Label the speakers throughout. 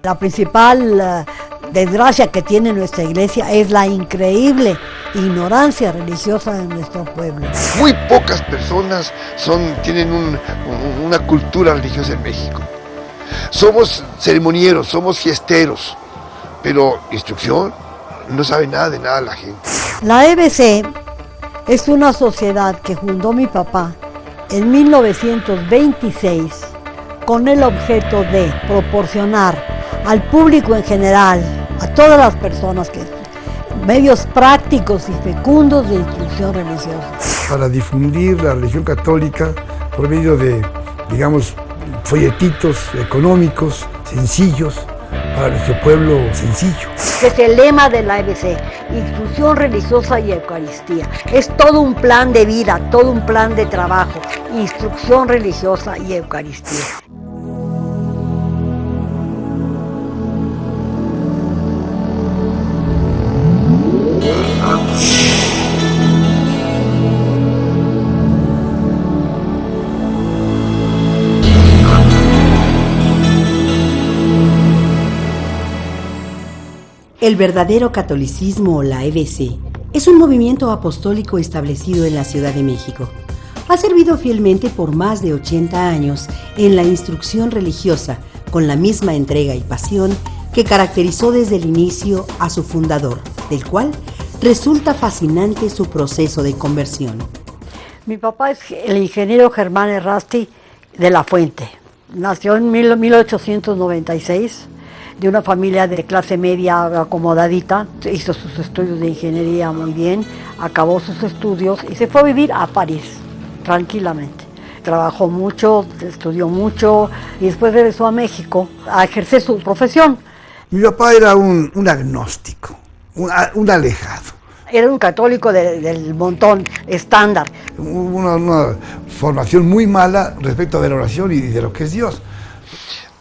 Speaker 1: La principal desgracia que tiene nuestra iglesia es la increíble ignorancia religiosa de nuestro pueblo.
Speaker 2: Muy pocas personas tienen una cultura religiosa en México. Somos ceremonieros, somos fiesteros, pero instrucción, no sabe nada de nada la gente.
Speaker 1: La EBC es una sociedad que fundó mi papá en 1926 con el objeto de proporcionar al público en general, a todas las personas, medios prácticos y fecundos de instrucción religiosa.
Speaker 3: Para difundir la religión católica por medio de, digamos, folletitos económicos, sencillos, para nuestro pueblo sencillo.
Speaker 1: Es el lema de la EBC, instrucción religiosa y Eucaristía. Es todo un plan de vida, todo un plan de trabajo, instrucción religiosa y Eucaristía.
Speaker 4: El verdadero catolicismo, o la EBC, es un movimiento apostólico establecido en la Ciudad de México. Ha servido fielmente por más de 80 años en la instrucción religiosa, con la misma entrega y pasión que caracterizó desde el inicio a su fundador, del cual resulta fascinante su proceso de conversión.
Speaker 1: Mi papá es el ingeniero Germán Errázuriz de la Fuente. Nació en 1896. De una familia de clase media acomodadita, hizo sus estudios de ingeniería muy bien, acabó sus estudios y se fue a vivir a París, tranquilamente. Trabajó mucho, estudió mucho y después regresó a México a ejercer su profesión.
Speaker 3: Mi papá era un agnóstico, un alejado.
Speaker 1: Era un católico del montón, estándar.
Speaker 3: Una formación muy mala respecto de la oración y de lo que es Dios.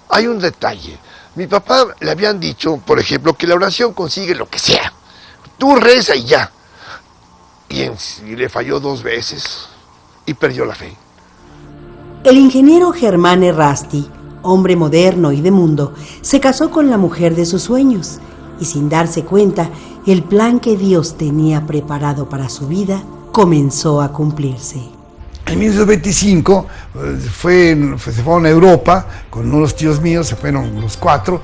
Speaker 2: Hay un detalle. Mi papá le habían dicho, por ejemplo, que la oración consigue lo que sea. Tú reza y ya. Y le falló 2 veces y perdió la fe.
Speaker 4: El ingeniero Germán Errázuriz, hombre moderno y de mundo, se casó con la mujer de sus sueños y sin darse cuenta, el plan que Dios tenía preparado para su vida comenzó a cumplirse.
Speaker 3: En 1925 se fueron a Europa con unos tíos míos, se fueron los 4,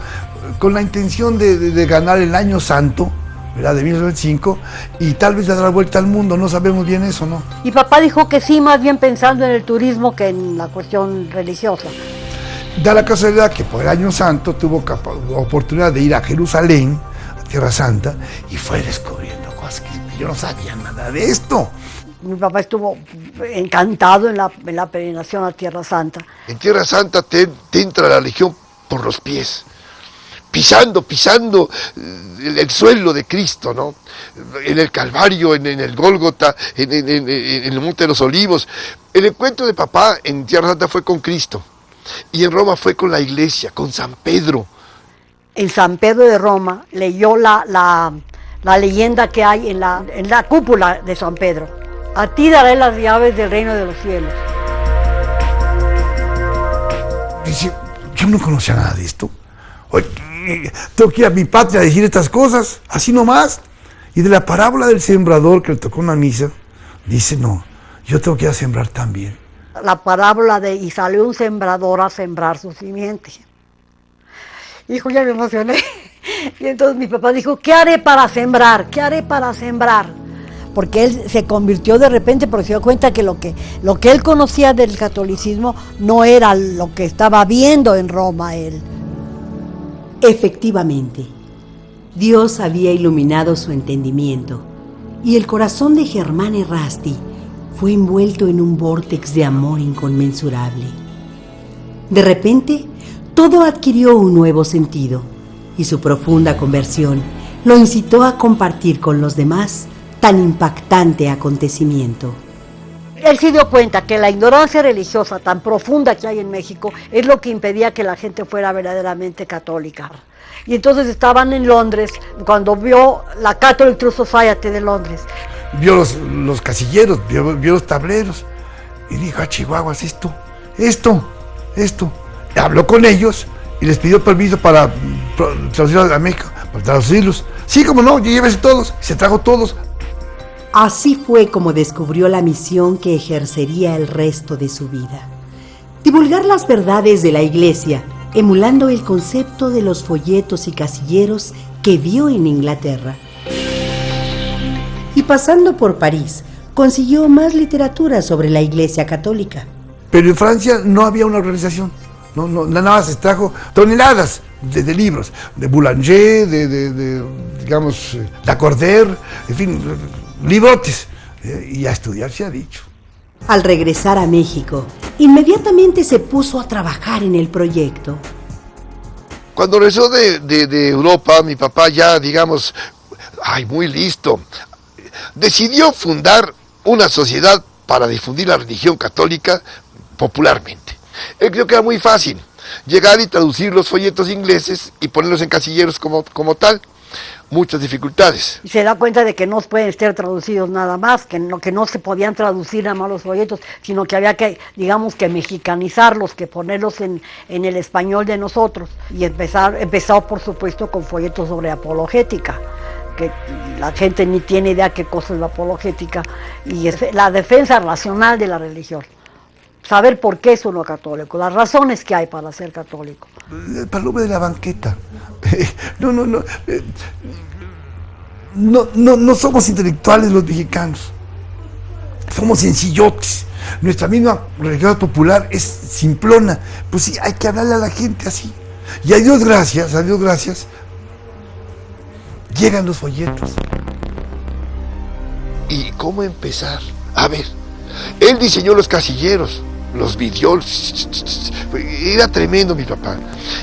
Speaker 3: con la intención de ganar el Año Santo, ¿verdad?, de 1925, y tal vez de dar la vuelta al mundo, no sabemos bien eso, ¿no?
Speaker 1: Y papá dijo que sí, más bien pensando en el turismo que en la cuestión religiosa.
Speaker 3: Da la casualidad que por el Año Santo tuvo oportunidad de ir a Jerusalén, a Tierra Santa, y fue descubriendo cosas que yo no sabía nada de esto.
Speaker 1: Mi papá estuvo encantado en la peregrinación a Tierra Santa.
Speaker 2: En Tierra Santa te entra la religión por los pies, pisando el suelo de Cristo, ¿no? En el Calvario, en el Gólgota, en el Monte de los Olivos. El encuentro de papá en Tierra Santa fue con Cristo, y en Roma fue con la iglesia, con San Pedro.
Speaker 1: En San Pedro de Roma leyó la leyenda que hay en la cúpula de San Pedro. A ti daré las llaves del reino de los cielos.
Speaker 3: Dice, yo no conocía nada de esto. Oye, tengo que ir a mi patria a decir estas cosas, así nomás. Y de la parábola del sembrador que le tocó una misa, dice, no, yo tengo que ir a sembrar también.
Speaker 1: La parábola de, y salió un sembrador a sembrar su simiente. Hijo, ya me emocioné. Y entonces mi papá dijo, ¿qué haré para sembrar? ¿Qué haré para sembrar? Porque él se convirtió de repente porque se dio cuenta que lo que él conocía del catolicismo no era lo que estaba viendo en Roma él.
Speaker 4: Efectivamente, Dios había iluminado su entendimiento y el corazón de Germán Errázuriz fue envuelto en un vórtex de amor inconmensurable. De repente, todo adquirió un nuevo sentido y su profunda conversión lo incitó a compartir con los demás tan impactante acontecimiento.
Speaker 1: Él se dio cuenta que la ignorancia religiosa tan profunda que hay en México es lo que impedía que la gente fuera verdaderamente católica. Y entonces estaban en Londres, cuando vio la Catholic Trust Society de Londres.
Speaker 3: Vio los casilleros, vio los tableros, y dijo, ah, chihuahuas, esto. Habló con ellos y les pidió permiso para traducirlos a México, para traducirlos. Sí, como no, llévese todos, se trajo todos.
Speaker 4: Así fue como descubrió la misión que ejercería el resto de su vida: divulgar las verdades de la Iglesia, emulando el concepto de los folletos y casilleros que vio en Inglaterra. Y pasando por París, consiguió más literatura sobre la Iglesia católica.
Speaker 3: Pero en Francia no había una organización, no, nada más se trajo toneladas de libros, de Boulanger, digamos, Lacordaire, en fin, librotes, y a estudiar se ha dicho.
Speaker 4: Al regresar a México, inmediatamente se puso a trabajar en el proyecto.
Speaker 2: Cuando regresó de Europa, mi papá ya, digamos, muy listo, decidió fundar una sociedad para difundir la religión católica popularmente. Él creo que era muy fácil llegar y traducir los folletos ingleses y ponerlos en casilleros como tal. Muchas dificultades.
Speaker 1: Y se da cuenta de que no pueden ser traducidos nada más, que no se podían traducir nada más los folletos, sino que había que, digamos, que mexicanizarlos, que ponerlos en el español de nosotros. Y empezó, por supuesto, con folletos sobre apologética, que la gente ni tiene idea qué cosa es la apologética, y es la defensa racional de la religión. Saber por qué es uno católico, las razones que hay para ser católico.
Speaker 3: El palome de la banqueta. No somos intelectuales los mexicanos. Somos sencillotes. Nuestra misma religión popular es simplona. Pues sí, hay que hablarle a la gente así. Y a Dios gracias, llegan los folletos.
Speaker 2: ¿Y cómo empezar? A ver, él diseñó los casilleros, los vidió, era tremendo mi papá.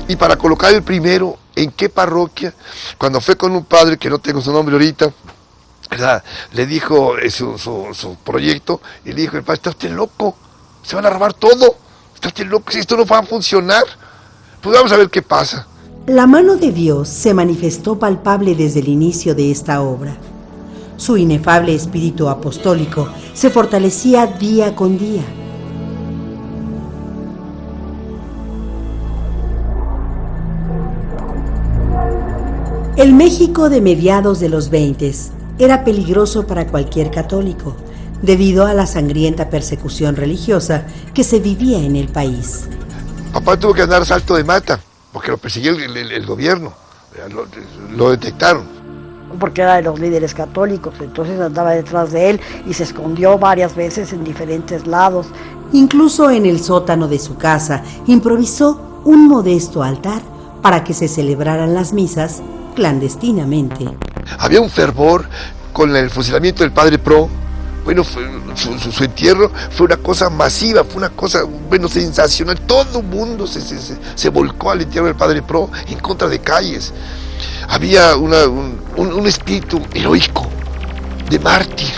Speaker 2: Y para colocar el primero, ¿en qué parroquia? Cuando fue con un padre, que no tengo su nombre ahorita, ¿verdad?, le dijo su proyecto, y le dijo: el padre, está usted loco, se van a robar todo, está usted loco, si esto no va a funcionar, pues vamos a ver qué pasa.
Speaker 4: La mano de Dios se manifestó palpable desde el inicio de esta obra. Su inefable espíritu apostólico se fortalecía día con día. El México de mediados de los 20 era peligroso para cualquier católico, debido a la sangrienta persecución religiosa que se vivía en el país.
Speaker 2: Papá tuvo que andar salto de mata, porque lo persiguió el gobierno, lo detectaron.
Speaker 1: Porque era de los líderes católicos, entonces andaba detrás de él y se escondió varias veces en diferentes lados.
Speaker 4: Incluso en el sótano de su casa improvisó un modesto altar para que se celebraran las misas clandestinamente.
Speaker 2: Había un fervor con el fusilamiento del padre Pro. Bueno, su entierro fue una cosa masiva, fue una cosa, sensacional. Todo el mundo se volcó al entierro del padre Pro en contra de Calles. Había un espíritu heroico, de mártir.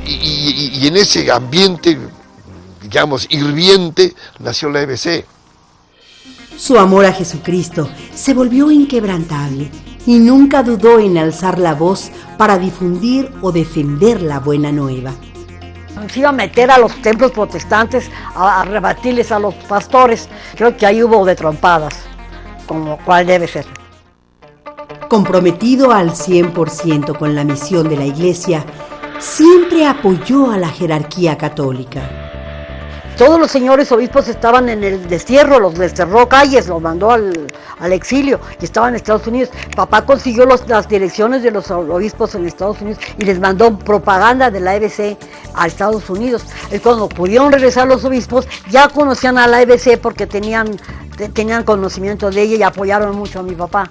Speaker 2: Y en ese ambiente, digamos, hirviente, nació la EBC.
Speaker 4: Su amor a Jesucristo se volvió inquebrantable y nunca dudó en alzar la voz para difundir o defender la buena nueva.
Speaker 1: Se iba a meter a los templos protestantes a rebatirles a los pastores. Creo que ahí hubo de trompadas, como cual debe ser.
Speaker 4: Comprometido al 100% con la misión de la Iglesia, siempre apoyó a la jerarquía católica.
Speaker 1: Todos los señores obispos estaban en el destierro, los desterró Calles, los mandó al exilio y estaban en Estados Unidos. Papá consiguió las direcciones de los obispos en Estados Unidos y les mandó propaganda de la EBC a Estados Unidos. Y cuando pudieron regresar los obispos, ya conocían a la EBC porque tenían conocimiento de ella y apoyaron mucho a mi papá.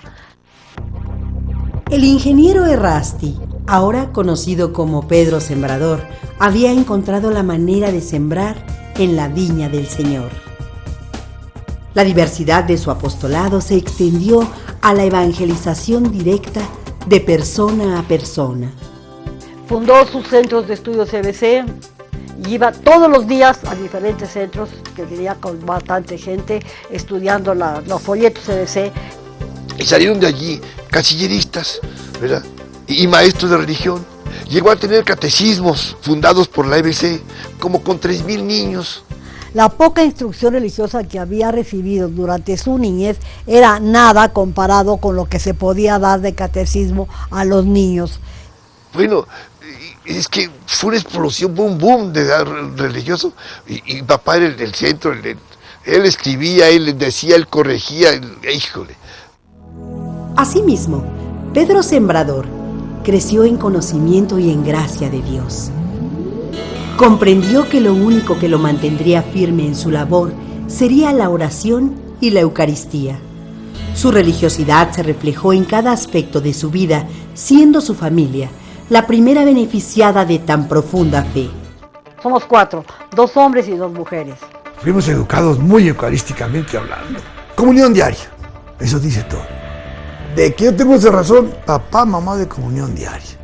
Speaker 4: El ingeniero Errasti, ahora conocido como Pedro Sembrador, había encontrado la manera de sembrar en la viña del Señor. La diversidad de su apostolado se extendió a la evangelización directa de persona a persona.
Speaker 1: Fundó sus centros de estudios EBC y iba todos los días a diferentes centros, que diría con bastante gente, estudiando los folletos EBC.
Speaker 2: Y salieron de allí casilleristas, ¿verdad?, y maestros de religión. Llegó a tener catecismos fundados por la EBC, como con 3,000 niños.
Speaker 1: La poca instrucción religiosa que había recibido durante su niñez era nada comparado con lo que se podía dar de catecismo a los niños.
Speaker 2: Bueno, es que fue una explosión, boom, boom, de religioso. Y papá era el centro, él escribía, él decía, él corregía, híjole.
Speaker 4: Asimismo, Pedro Sembrador creció en conocimiento y en gracia de Dios. Comprendió que lo único que lo mantendría firme en su labor sería la oración y la Eucaristía. Su religiosidad se reflejó en cada aspecto de su vida, siendo su familia la primera beneficiada de tan profunda fe.
Speaker 1: Somos 4, 2 hombres y 2 mujeres.
Speaker 3: Fuimos educados muy eucarísticamente hablando. Comunión diaria, eso dice todo. De que yo tengo esa razón, papá, mamá de comunión diaria.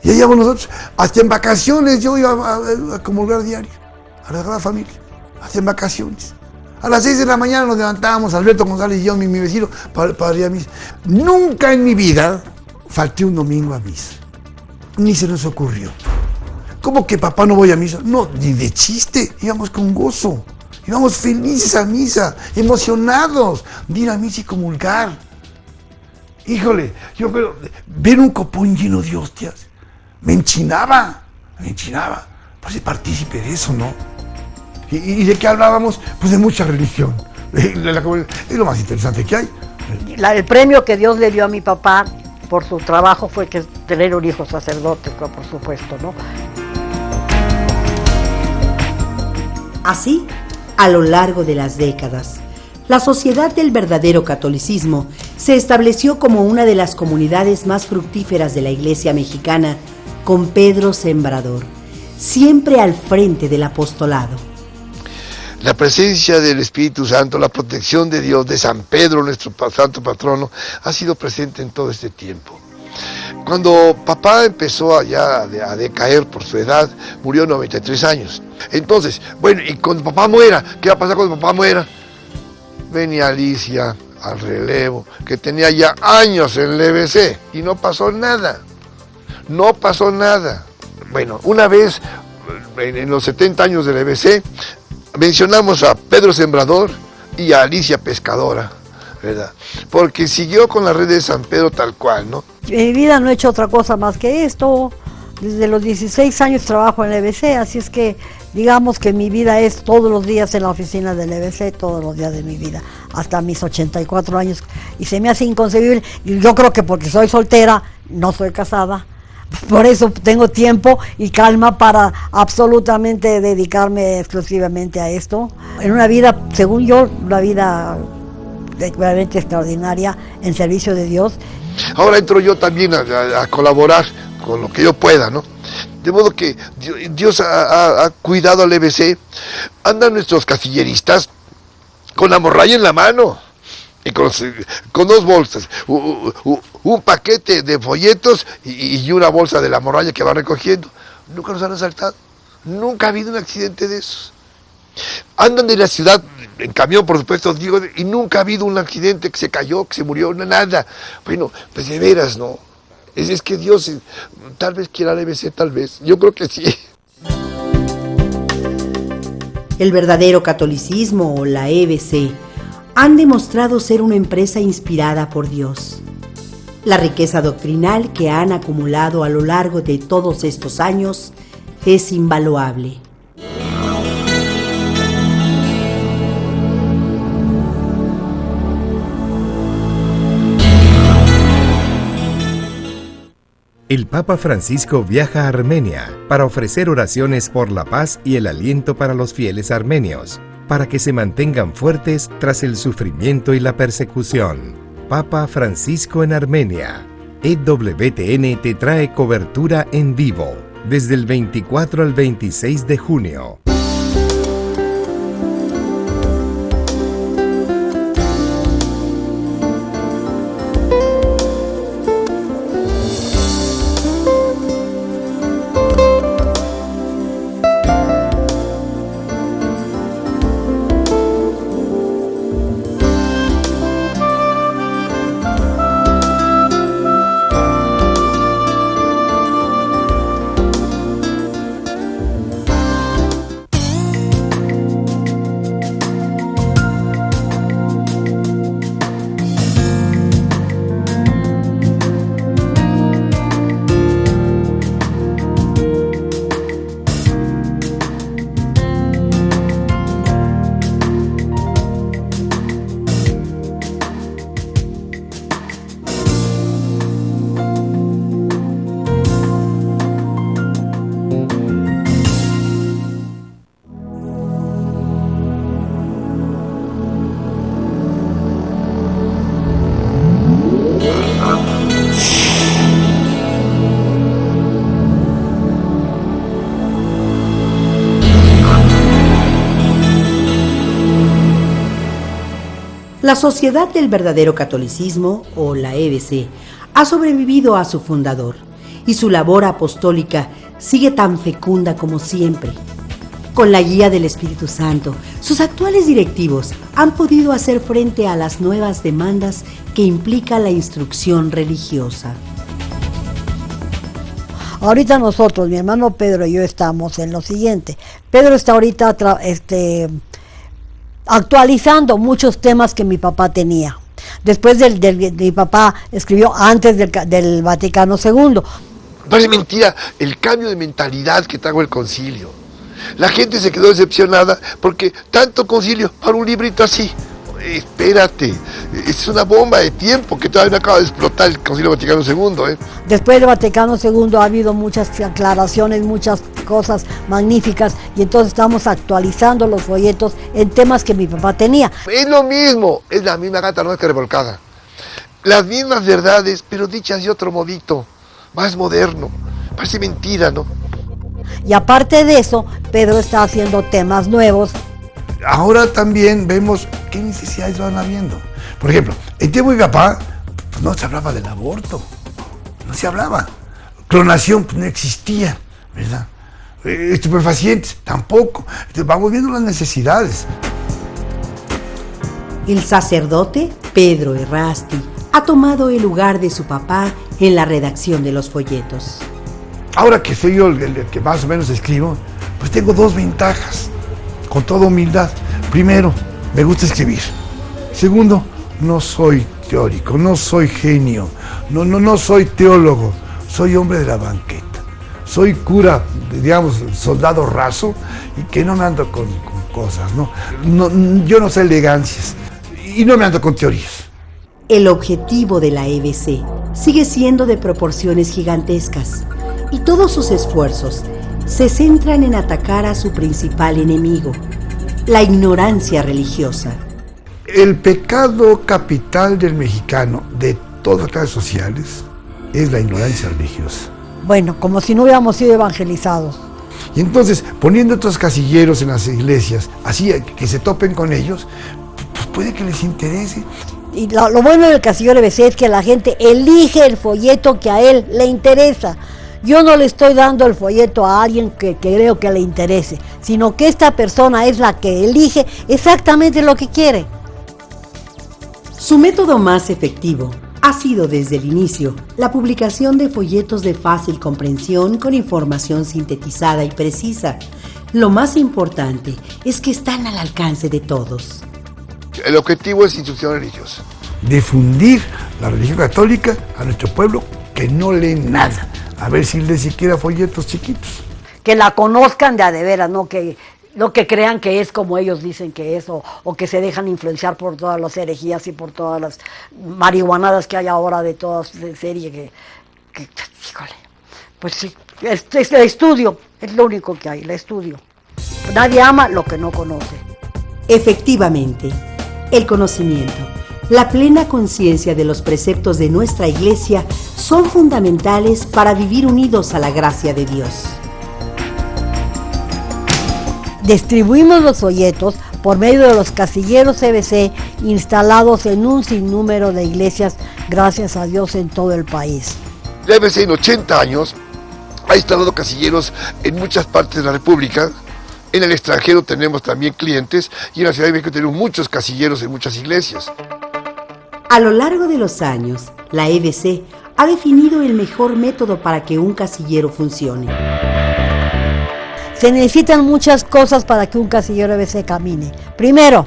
Speaker 3: Y allá vamos nosotros, hasta en vacaciones yo iba a comulgar diario, a la Sagrada Familia, hasta en vacaciones. A las 6 de la mañana nos levantábamos, Alberto González y yo, mi vecino, para ir a misa. Nunca en mi vida falté un domingo a misa, ni se nos ocurrió. ¿Cómo que papá no voy a misa? No, ni de chiste, íbamos con gozo, íbamos felices a misa, emocionados de ir a misa y comulgar. Híjole, yo creo, ver un copón lleno de hostias, me enchinaba, pues ser partícipe de eso, ¿no? ¿Y de qué hablábamos? Pues de mucha religión, es lo más interesante que hay.
Speaker 1: El premio que Dios le dio a mi papá por su trabajo fue que tener un hijo sacerdote, por supuesto, ¿no?
Speaker 4: Así, a lo largo de las décadas, la Sociedad del Verdadero Catolicismo se estableció como una de las comunidades más fructíferas de la Iglesia mexicana, con Pedro Sembrador, siempre al frente del apostolado.
Speaker 2: La presencia del Espíritu Santo, la protección de Dios, de San Pedro, nuestro santo patrono, ha sido presente en todo este tiempo. Cuando papá empezó a decaer por su edad, murió a 93 años. Entonces, bueno, y cuando papá muera, ¿qué va a pasar cuando papá muera? Venía Alicia al relevo, que tenía ya años en el EBC, y no pasó nada. No pasó nada. Bueno, una vez, en los 70 años del EBC, mencionamos a Pedro Sembrador y a Alicia Pescadora, ¿verdad? Porque siguió con la red de San Pedro tal cual, ¿no?
Speaker 1: En mi vida no he hecho otra cosa más que esto. Desde los 16 años trabajo en el EBC, así es que digamos que mi vida es todos los días en la oficina del EBC, todos los días de mi vida, hasta mis 84 años. Y se me hace inconcebible, y yo creo que porque soy soltera, no soy casada, por eso tengo tiempo y calma para absolutamente dedicarme exclusivamente a esto. En una vida, según yo, una vida realmente extraordinaria en servicio de Dios.
Speaker 2: Ahora entro yo también a colaborar con lo que yo pueda, ¿no? De modo que Dios ha cuidado al EBC. Andan nuestros casilleristas con la morralla en la mano y con 2 bolsas, un paquete de folletos y una bolsa de la morralla que va recogiendo. Nunca nos han asaltado, nunca ha habido un accidente de esos. Andan de la ciudad en camión, por supuesto, digo, y nunca ha habido un accidente que se cayó, que se murió, nada. Bueno, pues de veras, ¿no? Es que Dios tal vez quiera el EBC, tal vez. Yo creo que sí.
Speaker 4: El verdadero catolicismo o la EBC han demostrado ser una empresa inspirada por Dios. La riqueza doctrinal que han acumulado a lo largo de todos estos años es invaluable.
Speaker 5: El Papa Francisco viaja a Armenia para ofrecer oraciones por la paz y el aliento para los fieles armenios, para que se mantengan fuertes tras el sufrimiento y la persecución. Papa Francisco en Armenia. EWTN te trae cobertura en vivo desde el 24 al 26 de junio.
Speaker 4: La Sociedad del Verdadero Catolicismo, o la EVC, ha sobrevivido a su fundador y su labor apostólica sigue tan fecunda como siempre. Con la guía del Espíritu Santo, sus actuales directivos han podido hacer frente a las nuevas demandas que implica la instrucción religiosa.
Speaker 1: Ahorita nosotros, mi hermano Pedro y yo, estamos en lo siguiente. Pedro está ahorita actualizando muchos temas que mi papá tenía. Después mi papá escribió antes del Vaticano II.
Speaker 2: Parece mentira el cambio de mentalidad que trajo el concilio. La gente se quedó decepcionada porque tanto concilio para un librito así. Espérate, es una bomba de tiempo que todavía no acaba de explotar el Concilio Vaticano II.
Speaker 1: Después del Vaticano II ha habido muchas aclaraciones, muchas cosas magníficas, y entonces estamos actualizando los folletos en temas que mi papá tenía.
Speaker 2: Es lo mismo, es la misma gata nuestra revolcada. Las mismas verdades, pero dichas de otro modito, más moderno. Parece mentira, ¿no?
Speaker 1: Y aparte de eso, Pedro está haciendo temas nuevos.
Speaker 3: Ahora también vemos qué necesidades van habiendo. Por ejemplo, en tiempo de mi papá pues no se hablaba del aborto, no se hablaba. Clonación pues no existía, ¿verdad? Estupefacientes tampoco. Entonces, vamos viendo las necesidades.
Speaker 4: El sacerdote Pedro Errázuriz ha tomado el lugar de su papá en la redacción de los folletos.
Speaker 3: Ahora que soy yo el que más o menos escribo, pues tengo dos ventajas. Con toda humildad. Primero, me gusta escribir. Segundo, no soy teórico, no soy genio, no soy teólogo, soy hombre de la banqueta. Soy cura, digamos, soldado raso, y que no me ando con cosas, ¿no? Yo no sé elegancias y no me ando con teorías.
Speaker 4: El objetivo de la EVC sigue siendo de proporciones gigantescas y todos sus esfuerzos se centran en atacar a su principal enemigo, la ignorancia religiosa.
Speaker 3: El pecado capital del mexicano, de todas las clases sociales, es la ignorancia religiosa.
Speaker 1: Bueno, como si no hubiéramos sido evangelizados.
Speaker 3: Y entonces, poniendo estos casilleros en las iglesias, así que se topen con ellos, pues puede que les interese.
Speaker 1: Y lo bueno del casillero EVC es que la gente elige el folleto que a él le interesa. Yo no le estoy dando el folleto a alguien que creo que le interese, sino que esta persona es la que elige exactamente lo que quiere.
Speaker 4: Su método más efectivo ha sido desde el inicio la publicación de folletos de fácil comprensión con información sintetizada y precisa. Lo más importante es que están al alcance de todos.
Speaker 2: El objetivo es instrucción religiosa.
Speaker 3: Difundir la religión católica a nuestro pueblo que no lee nada. A ver si les siquiera folletos chiquitos.
Speaker 1: Que la conozcan de a de veras, no que crean que es como ellos dicen que es, o que se dejan influenciar por todas las herejías y por todas las marihuanadas que hay ahora de todas de serie que híjole, pues sí, es el estudio, es lo único que hay, el estudio. Nadie ama lo que no conoce.
Speaker 4: Efectivamente, el conocimiento, la plena conciencia de los preceptos de nuestra Iglesia son fundamentales para vivir unidos a la gracia de Dios.
Speaker 1: Distribuimos los folletos por medio de los casilleros EVC instalados en un sinnúmero de iglesias, gracias a Dios, en todo el país.
Speaker 2: La EVC en 80 años ha instalado casilleros en muchas partes de la República. En el extranjero tenemos también clientes y en la Ciudad de México tenemos muchos casilleros en muchas iglesias.
Speaker 4: A lo largo de los años, la EVC ha definido el mejor método para que un casillero funcione.
Speaker 1: Se necesitan muchas cosas para que un casillero EVC camine. Primero,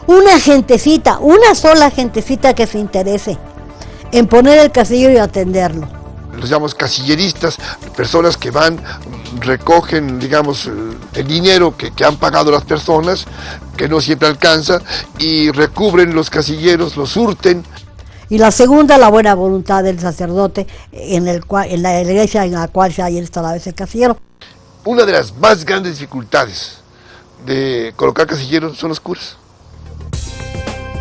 Speaker 1: una sola gentecita que se interese en poner el casillero y atenderlo.
Speaker 2: Los llamamos casilleristas, personas que van, recogen, digamos, el dinero que han pagado las personas, que no siempre alcanza, y recubren los casilleros, los surten.
Speaker 1: Y la segunda, la buena voluntad del sacerdote en la iglesia en la cual se haya instalado ese casillero.
Speaker 2: Una de las más grandes dificultades de colocar casilleros son los curas.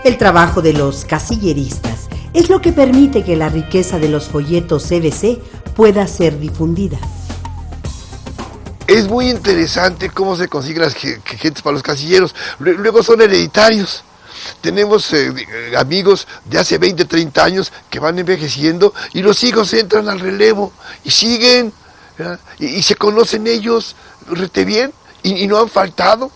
Speaker 4: El trabajo de los casilleristas es lo que permite que la riqueza de los folletos EVC pueda ser difundida.
Speaker 2: Es muy interesante cómo se consiguen las gentes para los casilleros. Luego son hereditarios. tenemos amigos de hace 20, 30 años que van envejeciendo y los hijos entran al relevo y siguen, ¿verdad? Y se conocen ellos rete bien y no han faltado.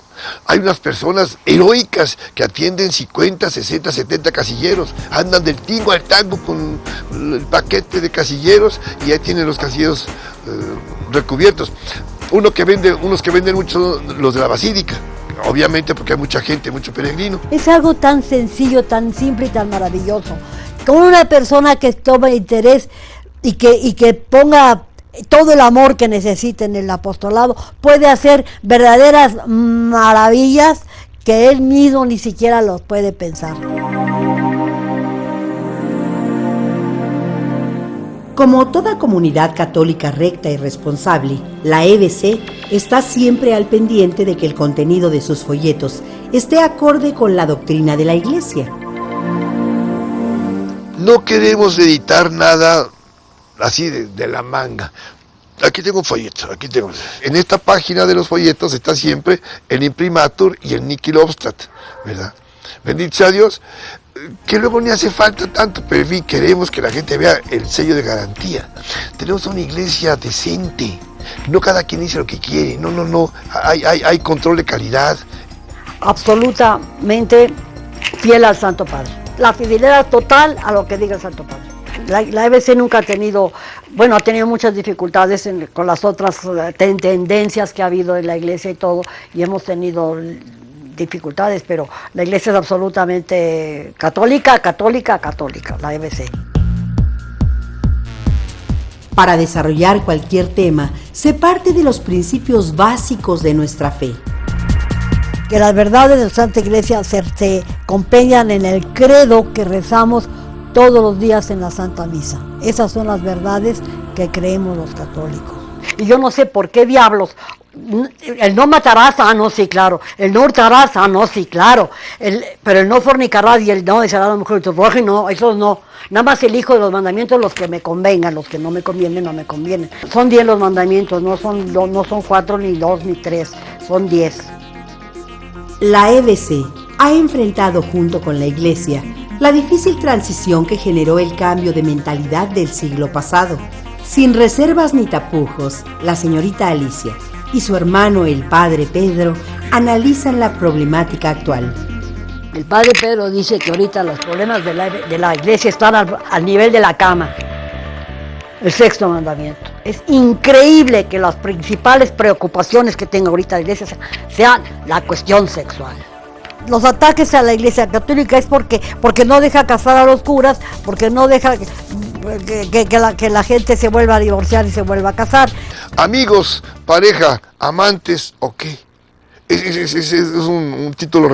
Speaker 2: Hay unas personas heroicas que atienden 50, 60, 70 casilleros, andan del tingo al tango con el paquete de casilleros y ahí tienen los casilleros recubiertos. Unos que venden mucho los de la basílica, obviamente porque hay mucha gente, mucho peregrino.
Speaker 1: Es algo tan sencillo, tan simple y tan maravilloso. Con una persona que tome interés y que ponga todo el amor que necesita en el apostolado, puede hacer verdaderas maravillas que él mismo ni siquiera los puede pensar.
Speaker 4: Como toda comunidad católica recta y responsable, la EBC está siempre al pendiente de que el contenido de sus folletos esté acorde con la doctrina de la Iglesia.
Speaker 2: No queremos editar nada así de la manga. Aquí tengo un folleto, aquí tengo. En esta página de los folletos está siempre el imprimatur y el nihil obstat, ¿verdad? Bendito sea Dios, que luego ni hace falta tanto, pero en fin, queremos que la gente vea el sello de garantía. Tenemos una iglesia decente, no cada quien dice lo que quiere, no, hay control de calidad.
Speaker 1: Absolutamente fiel al Santo Padre. La fidelidad total a lo que diga el Santo Padre. La EBC nunca ha tenido, bueno, ha tenido muchas dificultades con las otras tendencias que ha habido en la iglesia y todo, y hemos tenido dificultades, pero la iglesia es absolutamente católica, la EBC.
Speaker 4: Para desarrollar cualquier tema, se parte de los principios básicos de nuestra fe.
Speaker 1: Que las verdades de la Santa Iglesia se compendian en el credo que rezamos todos los días en la Santa Misa. Esas son las verdades que creemos los católicos. Y yo no sé por qué diablos, el no matarás, no, sí, claro, el no hurtarás, no, sí, claro, pero el no fornicarás y el no desearás a la mujer de tu prójimo, no, esos no. Nada más elijo de los mandamientos los que me convengan, los que no me convienen, no me convienen. Son 10 los mandamientos, no son 4, ni 2, ni 3, son 10.
Speaker 4: La EBC ha enfrentado junto con la Iglesia la difícil transición que generó el cambio de mentalidad del siglo pasado. Sin reservas ni tapujos, la señorita Alicia y su hermano el padre Pedro analizan la problemática actual.
Speaker 1: El padre Pedro dice que ahorita los problemas de la iglesia están al nivel de la cama. El sexto mandamiento. Es increíble que las principales preocupaciones que tenga ahorita la iglesia sean la cuestión sexual. Los ataques a la iglesia católica es porque no deja casar a los curas, porque no deja que la gente se vuelva a divorciar y se vuelva a casar.
Speaker 2: Amigos, pareja, amantes o qué. Es un título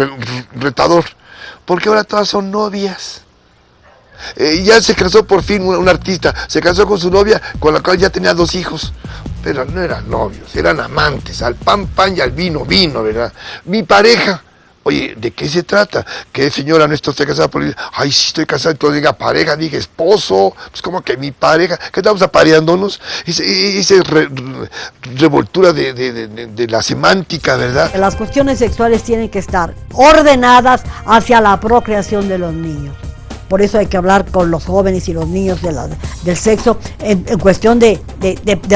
Speaker 2: retador, porque ahora todas son novias. Ya se casó por fin un artista, se casó con su novia, con la cual ya tenía 2 hijos, pero no eran novios, eran amantes, al pan y al vino, ¿verdad? Mi pareja. Oye, ¿de qué se trata? ¿Qué señora no está usted casada por ir? Ay, sí estoy casada, entonces diga pareja, diga esposo, pues como que mi pareja, ¿qué estamos apareándonos? Esa revoltura de la semántica, ¿verdad?
Speaker 1: Las cuestiones sexuales tienen que estar ordenadas hacia la procreación de los niños. Por eso hay que hablar con los jóvenes y los niños del sexo en cuestión de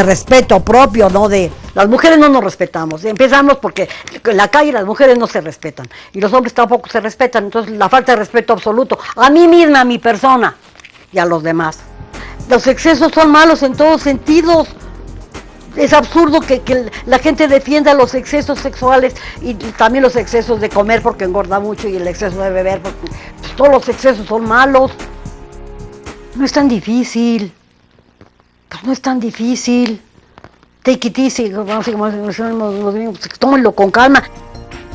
Speaker 1: respeto propio, ¿no? Las mujeres no nos respetamos. Empezamos porque en la calle las mujeres no se respetan y los hombres tampoco se respetan. Entonces la falta de respeto absoluto a mí misma, a mi persona y a los demás. Los excesos son malos en todos sentidos. Es absurdo que la gente defienda los excesos sexuales y también los excesos de comer porque engorda mucho y el exceso de beber porque pues, todos los excesos son malos. No es tan difícil. Pues no es tan difícil. Take it easy, tómenlo con calma.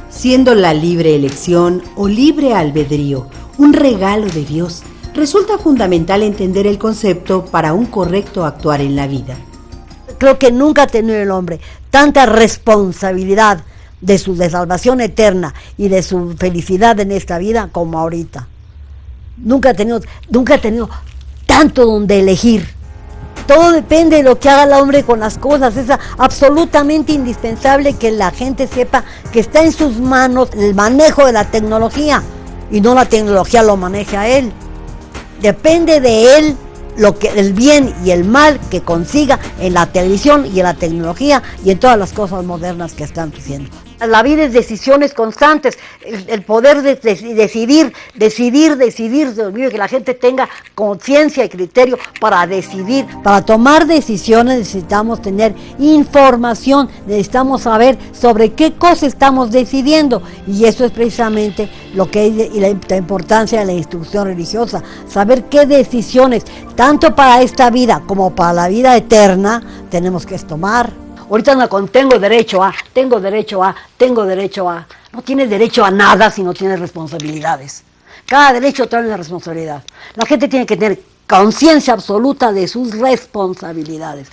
Speaker 4: Siendo la libre elección o libre albedrío un regalo de Dios, resulta fundamental entender el concepto para un correcto actuar en la vida.
Speaker 1: Creo que nunca ha tenido el hombre tanta responsabilidad de su salvación eterna y de su felicidad en esta vida como ahorita. Nunca ha tenido tanto donde elegir. Todo depende de lo que haga el hombre con las cosas. Es absolutamente indispensable que la gente sepa que está en sus manos el manejo de la tecnología. y no la tecnología lo maneja a él. Depende de él el bien y el mal que consiga en la televisión y en la tecnología y en todas las cosas modernas que están haciendo. La vida es decisiones constantes, el poder de decidir, Dios mío, que la gente tenga conciencia y criterio para decidir. Para tomar decisiones necesitamos tener información, necesitamos saber sobre qué cosa estamos decidiendo, y eso es precisamente lo que es la importancia de la instrucción religiosa, saber qué decisiones, tanto para esta vida como para la vida eterna, tenemos que tomar. Ahorita anda con tengo derecho a. No tienes derecho a nada si no tienes responsabilidades. Cada derecho trae una responsabilidad. La gente tiene que tener conciencia absoluta de sus responsabilidades.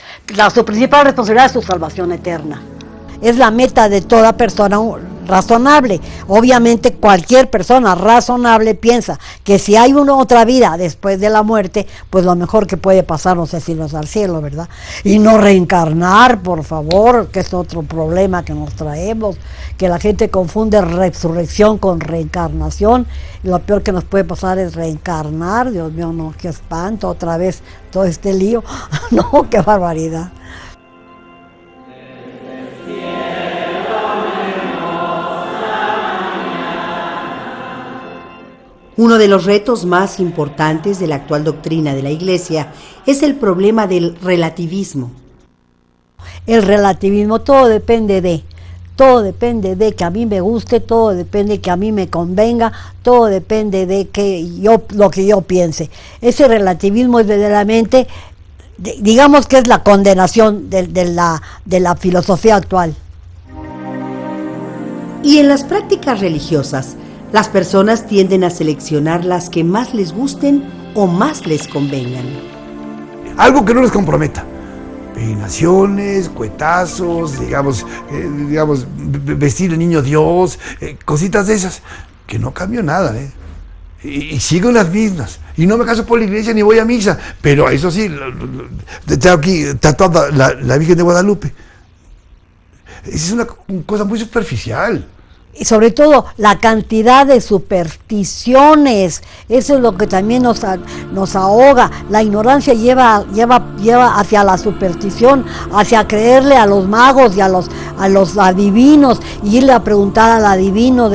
Speaker 1: Su principal responsabilidad es su salvación eterna. Es la meta de toda persona razonable. Obviamente cualquier persona razonable piensa que si hay una otra vida después de la muerte, pues lo mejor que puede pasarnos es irnos al cielo, ¿verdad? Y no reencarnar, por favor, que es otro problema que nos traemos, que la gente confunde resurrección con reencarnación. Lo peor que nos puede pasar es reencarnar. Dios mío, no, qué espanto, otra vez todo este lío. No, qué barbaridad.
Speaker 4: Uno de los retos más importantes de la actual doctrina de la Iglesia es el problema del relativismo.
Speaker 1: El relativismo, todo depende de que a mí me guste, todo depende de que a mí me convenga, todo depende de lo que yo piense. Ese relativismo es verdaderamente, digamos que es la condenación de la filosofía actual.
Speaker 4: Y en las prácticas religiosas, las personas tienden a seleccionar las que más les gusten o más les convengan.
Speaker 3: Algo que no les comprometa. Peinaciones, cuetazos, digamos, vestir el niño Dios, cositas de esas, que no cambió nada, y sigo las mismas. Y no me caso por la iglesia ni voy a misa, pero eso sí, tengo aquí tatuada la Virgen de Guadalupe. Esa es una cosa muy superficial.
Speaker 1: Y sobre todo la cantidad de supersticiones, eso es lo que también nos ahoga. La ignorancia lleva hacia la superstición, hacia creerle a los magos y a los adivinos, y irle a preguntar al adivino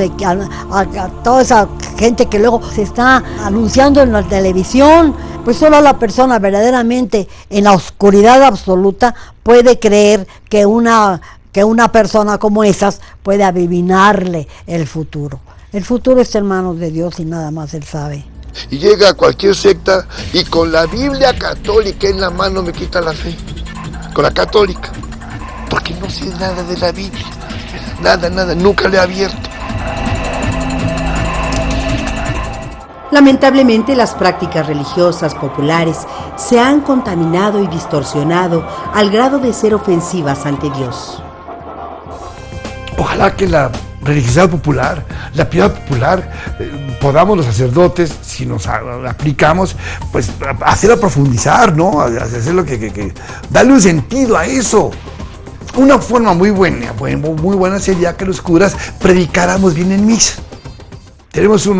Speaker 1: a toda esa gente que luego se está anunciando en la televisión. Pues solo la persona verdaderamente en la oscuridad absoluta puede creer que una persona como esas puede adivinarle el futuro. El futuro está en manos de Dios y nada más Él sabe.
Speaker 2: Y llega a cualquier secta y con la Biblia católica en la mano me quita la fe. Con la católica. Porque no sé nada de la Biblia. Nada, nunca le he abierto.
Speaker 4: Lamentablemente, las prácticas religiosas populares se han contaminado y distorsionado al grado de ser ofensivas ante Dios.
Speaker 3: Ojalá que la religiosidad popular, la piedad popular, podamos los sacerdotes, si nos aplicamos, pues hacerla profundizar, ¿no? Hacer lo que darle un sentido a eso. Una forma muy buena sería que los curas predicáramos bien en misa. Tenemos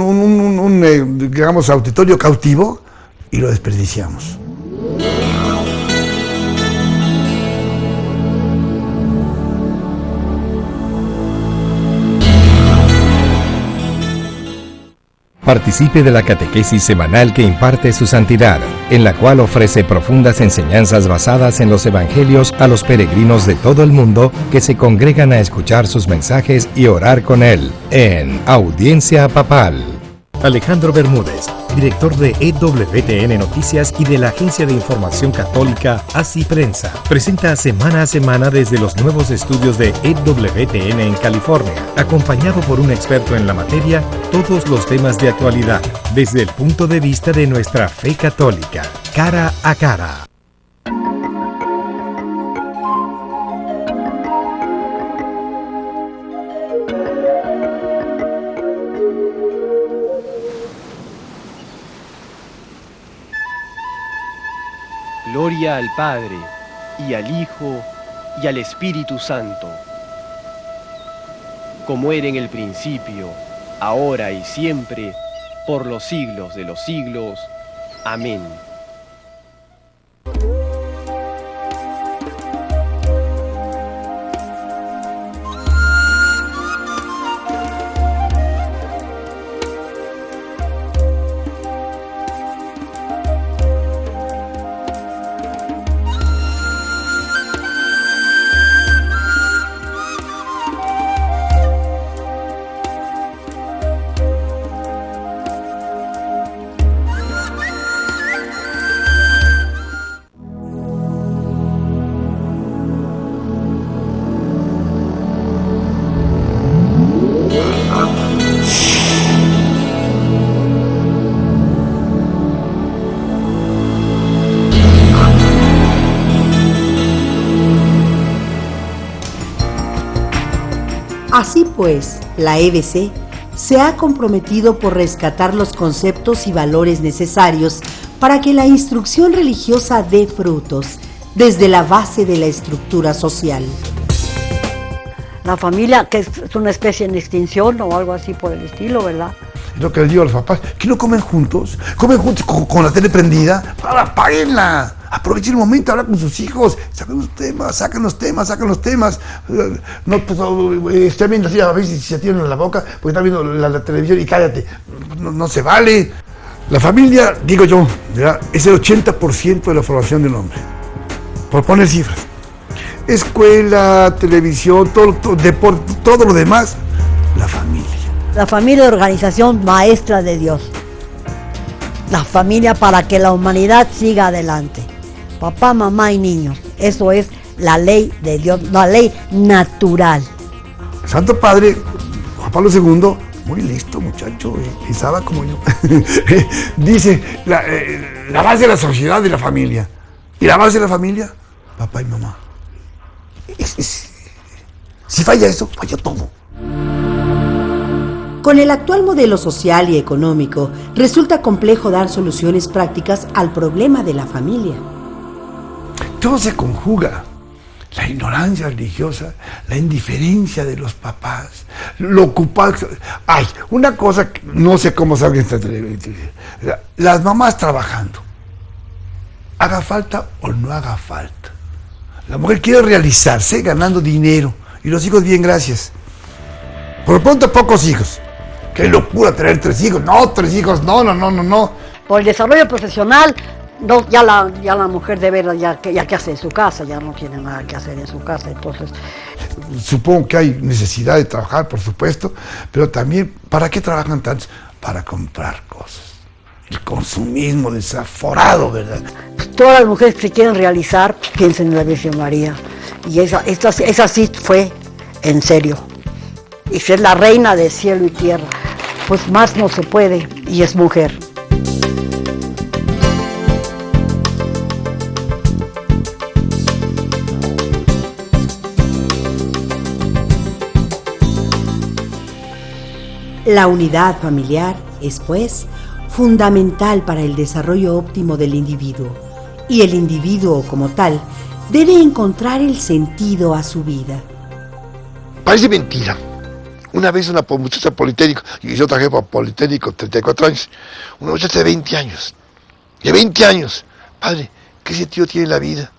Speaker 3: digamos, auditorio cautivo y lo desperdiciamos.
Speaker 5: Participe de la catequesis semanal que imparte su santidad, en la cual ofrece profundas enseñanzas basadas en los evangelios a los peregrinos de todo el mundo que se congregan a escuchar sus mensajes y orar con él, en Audiencia Papal. Alejandro Bermúdez, director de EWTN Noticias y de la Agencia de Información Católica ASI Prensa, presenta semana a semana desde los nuevos estudios de EWTN en California, acompañado por un experto en la materia, todos los temas de actualidad, desde el punto de vista de nuestra fe católica, cara a cara.
Speaker 6: Gloria al Padre, y al Hijo, y al Espíritu Santo, como era en el principio, ahora y siempre, por los siglos de los siglos. Amén.
Speaker 4: Así pues, la EBC se ha comprometido por rescatar los conceptos y valores necesarios para que la instrucción religiosa dé frutos desde la base de la estructura social.
Speaker 1: La familia, que es una especie en extinción o algo así por el estilo, ¿verdad?
Speaker 3: Es lo que les digo a los papás, que no comen juntos con la tele prendida, apáguenla. Aprovechen el momento, habla con sus hijos, sacan los temas. No, pues, estén viendo así, a ver si se tiran en la boca, porque están viendo la televisión y cállate. No se vale. La familia, digo yo, ¿verdad?, es el 80% de la formación del hombre. Por poner cifras. Escuela, televisión, todo, deporte, todo lo demás, la familia.
Speaker 1: La familia es organización maestra de Dios. La familia para que la humanidad siga adelante. Papá, mamá y niños. Eso es la ley de Dios, la ley natural.
Speaker 3: El Santo Padre, Juan Pablo II, muy listo muchacho, pensaba como yo. Dice, la base de la sociedad es la familia. ¿Y la base de la familia? Papá y mamá. Si falla eso, falla todo.
Speaker 4: Con el actual modelo social y económico, resulta complejo dar soluciones prácticas al problema de la familia.
Speaker 3: Todo se conjuga. La ignorancia religiosa, la indiferencia de los papás, lo ocupado. Ay, una cosa que no sé cómo saben esta televisión. Las mamás trabajando. Haga falta o no haga falta. La mujer quiere realizarse ganando dinero. Y los hijos, bien, gracias. Por lo pronto, pocos hijos. Qué locura tener 3 hijos. No, 3 hijos, no.
Speaker 1: Por el desarrollo profesional, no, ya la mujer de veras ya que hace en su casa, ya no tiene nada que hacer en su casa, entonces.
Speaker 3: Supongo que hay necesidad de trabajar, por supuesto, pero también, ¿para qué trabajan tantos? Para comprar cosas. El consumismo desaforado, ¿verdad?
Speaker 1: Todas las mujeres que se quieren realizar, piensen en la Virgen María. Y esa sí fue en serio. Y ser la reina de cielo y tierra, pues más no se puede, y es mujer.
Speaker 4: La unidad familiar es, pues, fundamental para el desarrollo óptimo del individuo, y el individuo como tal debe encontrar el sentido a su vida.
Speaker 2: Parece mentira. Una vez una muchacha politécnico, y yo trabajé por Politécnico 34 años, una muchacha de 20 años, padre, ¿qué sentido tiene la vida?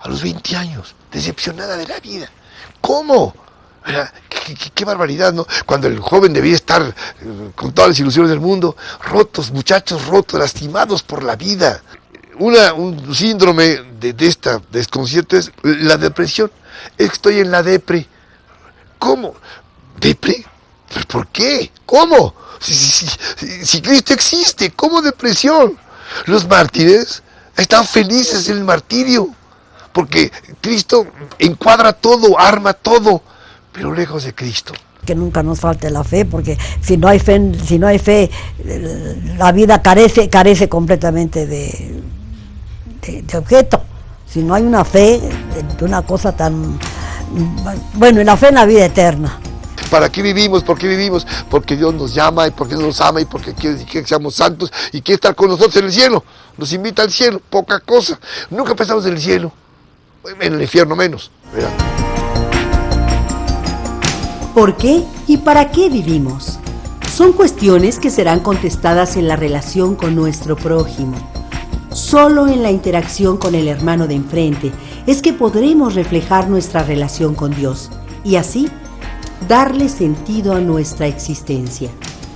Speaker 2: A los 20 años, decepcionada de la vida. ¿Cómo? Qué barbaridad, ¿no? Cuando el joven debía estar con todas las ilusiones del mundo, rotos, muchachos rotos, lastimados por la vida. Un síndrome de esta desconcierto es la depresión. Es que estoy en la depre. ¿Cómo? ¿Depre? ¿Pero por qué? ¿Cómo? Si Cristo existe, ¿cómo depresión? Los mártires están felices en el martirio, porque Cristo encuadra todo, arma todo, pero lejos de Cristo.
Speaker 1: Que nunca nos falte la fe, porque si no hay fe, la vida carece completamente de objeto. Si no hay una fe de una cosa tan... Bueno, y la fe en la vida eterna.
Speaker 2: ¿Para qué vivimos? ¿Por qué vivimos? Porque Dios nos llama y porque nos ama y porque quiere que seamos santos y quiere estar con nosotros en el cielo. Nos invita al cielo, poca cosa. Nunca pensamos en el cielo, en el infierno menos, ¿verdad?
Speaker 4: ¿Por qué y para qué vivimos? Son cuestiones que serán contestadas en la relación con nuestro prójimo. Solo en la interacción con el hermano de enfrente es que podremos reflejar nuestra relación con Dios y así darle sentido a nuestra existencia.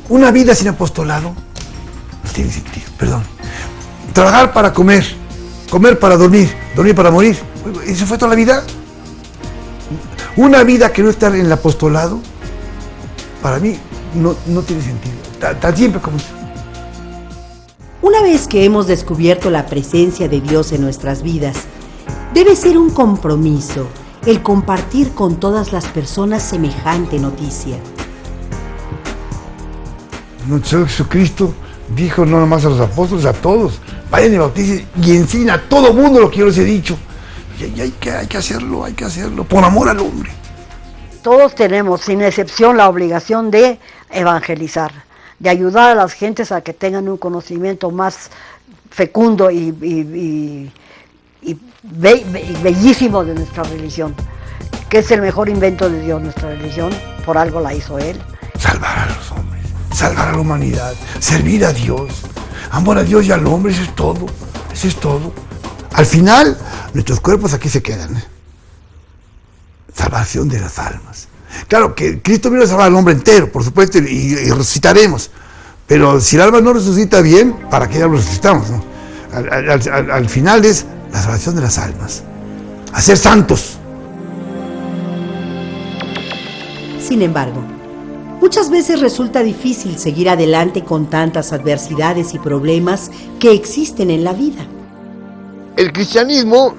Speaker 3: Una vida sin apostolado no tiene sentido, perdón. Trabajar para comer, comer para dormir, dormir para morir. ¿Eso fue toda la vida? Una vida que no está en el apostolado, para mí no tiene sentido. Tan siempre como eso.
Speaker 4: Una vez que hemos descubierto la presencia de Dios en nuestras vidas, debe ser un compromiso el compartir con todas las personas semejante noticia.
Speaker 3: Nuestro Señor Jesucristo dijo no nomás a los apóstoles, a todos, vayan y bauticen y enseñen a todo mundo lo que yo les he dicho. Y hay que hacerlo, por amor al hombre.
Speaker 1: Todos tenemos, sin excepción, la obligación de evangelizar, de ayudar a las gentes a que tengan un conocimiento más fecundo y bellísimo de nuestra religión, que es el mejor invento de Dios. Nuestra religión, por algo la hizo Él.
Speaker 3: Salvar a los hombres, salvar a la humanidad, servir a Dios, amor a Dios y al hombre, eso es todo. Al final, nuestros cuerpos aquí se quedan. Salvación de las almas. Claro que Cristo vino a salvar al hombre entero, por supuesto, y resucitaremos. Pero si el alma no resucita bien, ¿para qué ya lo resucitamos? ¿No? Al final es la salvación de las almas. A ser santos.
Speaker 4: Sin embargo, muchas veces resulta difícil seguir adelante con tantas adversidades y problemas que existen en la vida.
Speaker 2: El cristianismo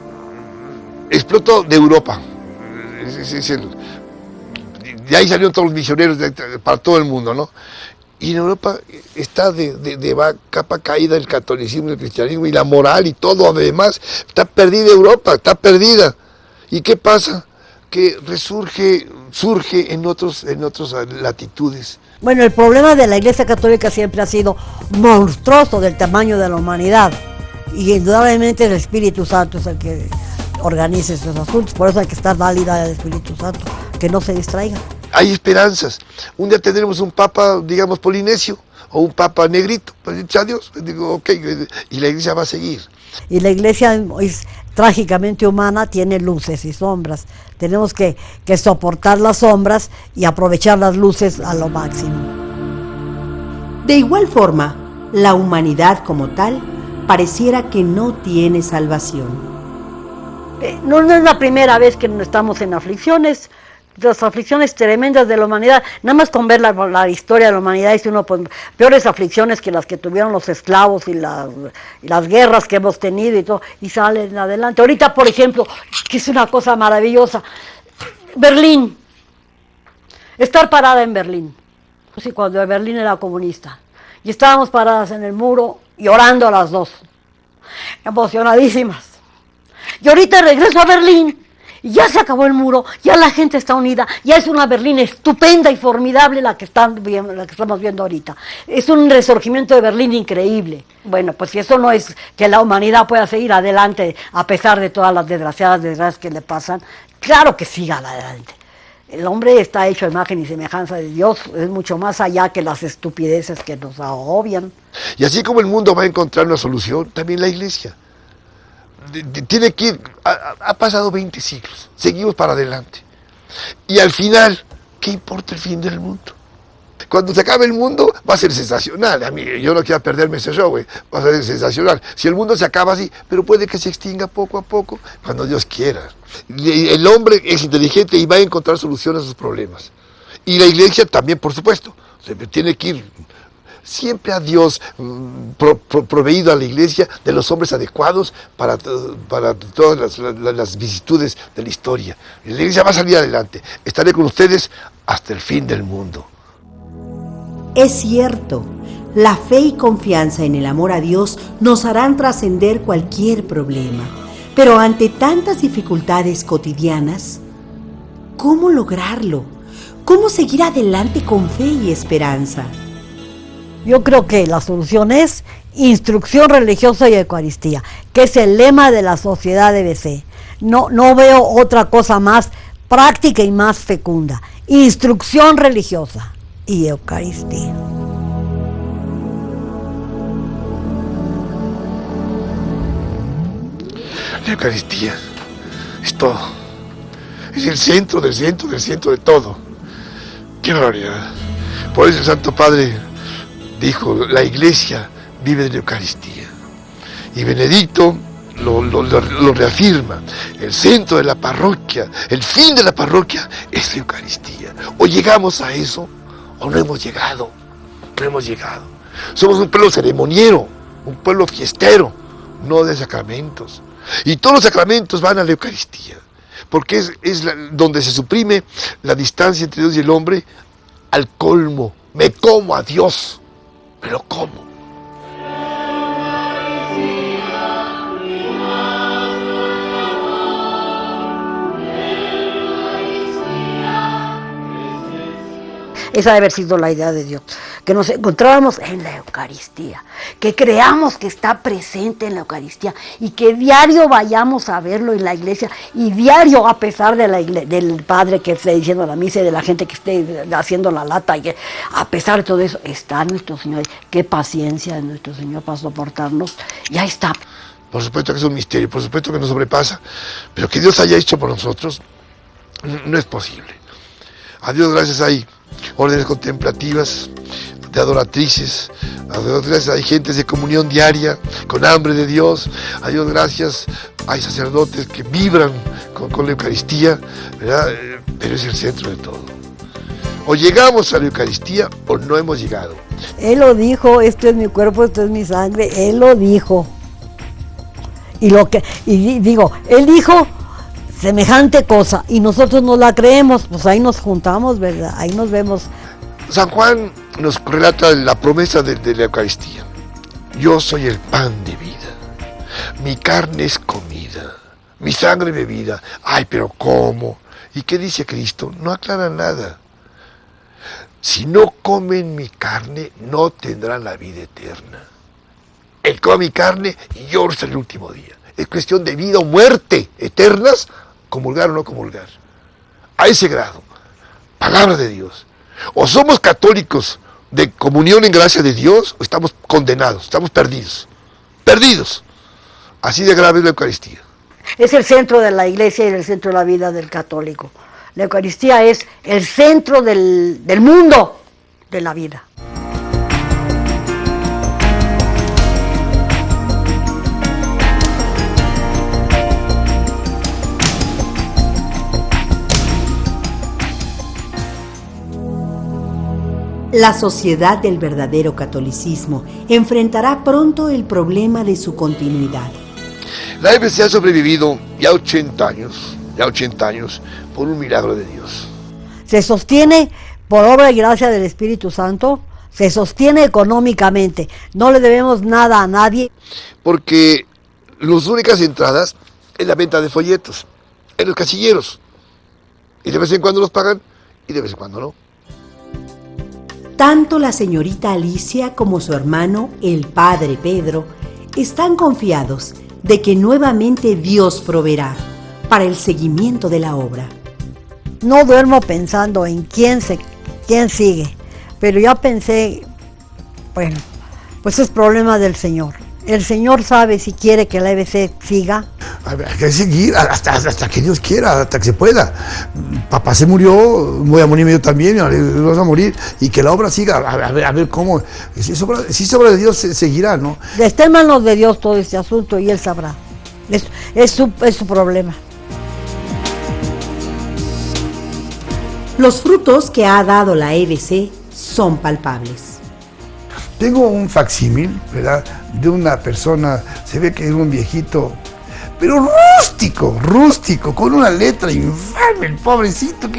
Speaker 2: explotó de Europa. De ahí salieron todos los misioneros para todo el mundo, ¿no? Y en Europa está de capa caída el catolicismo, el cristianismo y la moral y todo, además. Está perdida Europa, está perdida. ¿Y qué pasa? Que surge en otras latitudes.
Speaker 1: Bueno, el problema de la Iglesia Católica siempre ha sido monstruoso del tamaño de la humanidad. Y indudablemente el Espíritu Santo es el que organiza estos asuntos. Por eso hay que estar válida el Espíritu Santo, que no se distraiga. Hay
Speaker 2: esperanzas. Un día tendremos un papa, digamos, polinesio, o un papa negrito. Pues adiós, digo, ok, y la iglesia va a seguir.
Speaker 1: Y la iglesia es trágicamente humana, tiene luces y sombras. Tenemos que soportar las sombras y aprovechar las luces a lo máximo.
Speaker 4: De igual forma, la humanidad como tal pareciera que no tiene salvación.
Speaker 1: No es la primera vez que estamos en aflicciones. Las aflicciones tremendas de la humanidad, nada más con ver la historia de la humanidad, dice uno, pues, peores aflicciones que las que tuvieron los esclavos y las guerras que hemos tenido y todo, y salen adelante. Ahorita, por ejemplo, que es una cosa maravillosa, Berlín, estar parada en Berlín, sí, cuando Berlín era comunista, y estábamos paradas en el muro y orando a las dos, emocionadísimas. Y ahorita regreso a Berlín, y ya se acabó el muro, ya la gente está unida, ya es una Berlín estupenda y formidable la que estamos viendo ahorita. Es un resurgimiento de Berlín increíble. Bueno, pues si eso no es que la humanidad pueda seguir adelante a pesar de todas las desgracias que le pasan, claro que siga adelante. El hombre está hecho a imagen y semejanza de Dios, es mucho más allá que las estupideces que nos agobian.
Speaker 2: Y así como el mundo va a encontrar una solución, también la iglesia. Tiene que ir, ha pasado 20 siglos, seguimos para adelante. Y al final, ¿qué importa el fin del mundo? Cuando se acabe el mundo, va a ser sensacional. A mí, yo no quiero perderme ese show, va a ser sensacional. Si el mundo se acaba así, pero puede que se extinga poco a poco, cuando Dios quiera. El hombre es inteligente y va a encontrar soluciones a sus problemas. Y la iglesia también, por supuesto, tiene que ir siempre a Dios, proveído a la iglesia de los hombres adecuados para todas las vicisitudes de la historia. La iglesia va a salir adelante. Estaré con ustedes hasta el fin del mundo.
Speaker 4: Es cierto, la fe y confianza en el amor a Dios nos harán trascender cualquier problema. Pero ante tantas dificultades cotidianas, ¿cómo lograrlo? ¿Cómo seguir adelante con fe y esperanza?
Speaker 1: Yo creo que la solución es instrucción religiosa y Eucaristía, que es el lema de la sociedad de BC. No veo otra cosa más práctica y más fecunda. Instrucción religiosa y Eucaristía.
Speaker 2: La Eucaristía es todo. Es el centro del centro del centro de todo. ¡Qué barbaridad! Por eso el Santo Padre dijo, la Iglesia vive de la Eucaristía. Y Benedicto lo reafirma. El centro de la parroquia, el fin de la parroquia es la Eucaristía. O llegamos a eso, o no hemos llegado. No hemos llegado. Somos un pueblo ceremoniero, un pueblo fiestero, no de sacramentos. Y todos los sacramentos van a la Eucaristía, porque es donde se suprime la distancia entre Dios y el hombre al colmo. Me como a Dios, me lo como.
Speaker 1: Esa debe haber sido la idea de Dios, que nos encontráramos en la Eucaristía, que creamos que está presente en la Eucaristía y que diario vayamos a verlo en la iglesia y diario, a pesar de del padre que esté diciendo la misa y de la gente que esté haciendo la lata, y que a pesar de todo eso está nuestro Señor. Qué paciencia de nuestro Señor para soportarnos. Ya está.
Speaker 2: Por supuesto que es un misterio, por supuesto que nos sobrepasa, pero que Dios haya hecho por nosotros no es posible. A Dios gracias hay órdenes contemplativas, de adoratrices, a Dios gracias hay gentes de comunión diaria, con hambre de Dios, a Dios gracias hay sacerdotes que vibran con la Eucaristía, ¿verdad? Pero es el centro de todo. O llegamos a la Eucaristía o no hemos llegado.
Speaker 1: Él lo dijo, esto es mi cuerpo, esto es mi sangre, Él lo dijo. Y digo, Él dijo semejante cosa y nosotros no la creemos, pues ahí nos juntamos, ¿verdad? Ahí nos vemos.
Speaker 2: San Juan nos relata la promesa de la Eucaristía. Yo soy el pan de vida, mi carne es comida, mi sangre bebida. Ay, pero ¿cómo? ¿Y qué dice Cristo? No aclara nada. Si no comen mi carne, no tendrán la vida eterna. El que come mi carne, yo hasta el último día. Es cuestión de vida o muerte eternas, comulgar o no comulgar. A ese grado. Palabra de Dios. O somos católicos de comunión en gracia de Dios, o estamos condenados, estamos perdidos. Perdidos. Así de grave es la Eucaristía.
Speaker 1: Es el centro de la iglesia y el centro de la vida del católico. La Eucaristía es el centro del mundo de la vida.
Speaker 4: La sociedad del verdadero catolicismo enfrentará pronto el problema de su continuidad.
Speaker 2: La EBC ha sobrevivido ya 80 años, por un milagro de Dios.
Speaker 1: Se sostiene por obra y gracia del Espíritu Santo, se sostiene económicamente, no le debemos nada a nadie.
Speaker 2: Porque las únicas entradas es la venta de folletos, en los casilleros. Y de vez en cuando los pagan y de vez en cuando no.
Speaker 4: Tanto la señorita Alicia como su hermano, el padre Pedro, están confiados de que nuevamente Dios proveerá para el seguimiento de la obra.
Speaker 1: No duermo pensando en quién sigue, pero ya pensé, bueno, pues es problema del Señor. El Señor sabe si quiere que la EBC siga.
Speaker 3: Hay que seguir hasta que Dios quiera, hasta que se pueda. Papá se murió, voy a morirme yo también, vamos a morir, y que la obra siga, a ver cómo. Si es obra de Dios, seguirá, ¿no?
Speaker 1: Está en manos de Dios todo este asunto y Él sabrá. Es su problema.
Speaker 4: Los frutos que ha dado la EBC son palpables.
Speaker 3: Tengo un facsímil, ¿verdad?, de una persona, se ve que es un viejito, pero rústico, con una letra infame, el pobrecito,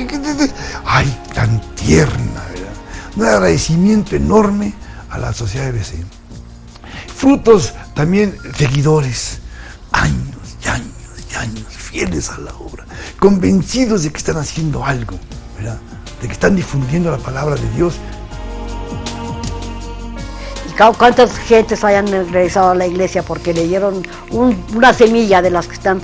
Speaker 3: ay, tan tierna, ¿verdad? Un agradecimiento enorme a la sociedad EBC. Frutos también, seguidores, años y años, fieles a la obra, convencidos de que están haciendo algo, ¿verdad?, de que están difundiendo la palabra de Dios.
Speaker 1: ¿Cuántas gentes hayan regresado a la iglesia porque le dieron una semilla de las que están